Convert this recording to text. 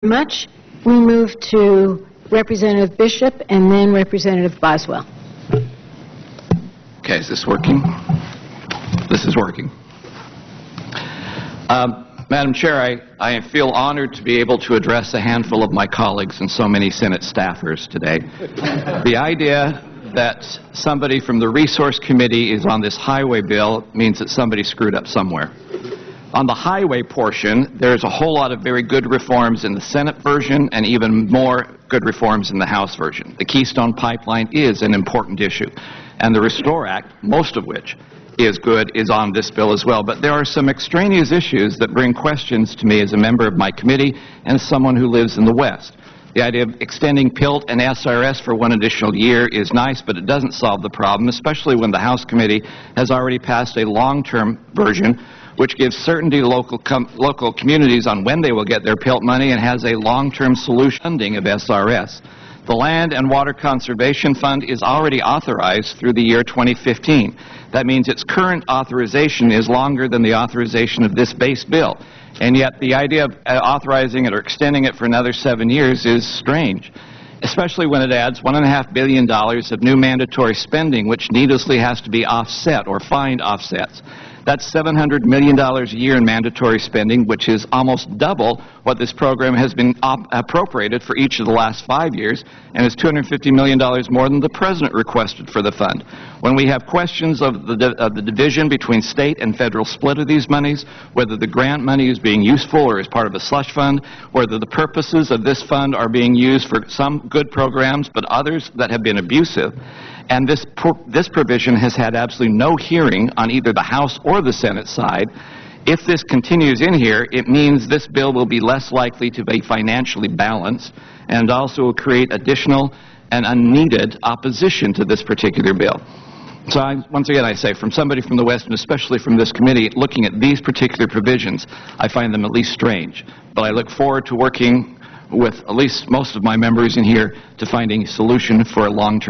much. We move to Representative Bishop and then Representative Boswell. Okay, is this working? This is working. Madam Chair, I feel honored to be able to address a handful of my colleagues and so many Senate staffers today. The idea that somebody from the Resource Committee is on this highway bill means that somebody screwed up somewhere. On the highway portion, there's a whole lot of very good reforms in the Senate version and even more good reforms in the House version. The Keystone Pipeline is an important issue, and the Restore Act, most of which is good, is on this bill as well. But there are some extraneous issues that bring questions to me as a member of my committee and as someone who lives in the West. The idea of extending PILT and SRS for one additional year is nice, but it doesn't solve the problem, especially when the House committee has already passed a long-term version which gives certainty to local communities on when they will get their PILT money and has a long-term solution funding of SRS. The Land and Water Conservation Fund is already authorized through the year 2015. That means its current authorization is longer than the authorization of this base bill. And yet the idea of authorizing it or extending it for another 7 years is strange, especially when it adds $1.5 billion of new mandatory spending, which needlessly has to be offset or find offsets. That's $700 million a year in mandatory spending, which is almost double what this program has been appropriated for each of the last 5 years, and is $250 million more than the President requested for the fund. When we have questions of the division between state and federal split of these monies, whether the grant money is being useful or is part of a slush fund, whether the purposes of this fund are being used for some good programs but others that have been abusive, and this provision has had absolutely no hearing on either the House or the Senate side. If this continues in here, it means this bill will be less likely to be financially balanced and also will create additional and unneeded opposition to this particular bill. So once again, I say, from somebody from the West, and especially from this committee, looking at these particular provisions, I find them at least strange. But I look forward to working with at least most of my members in here to finding a solution for a long-term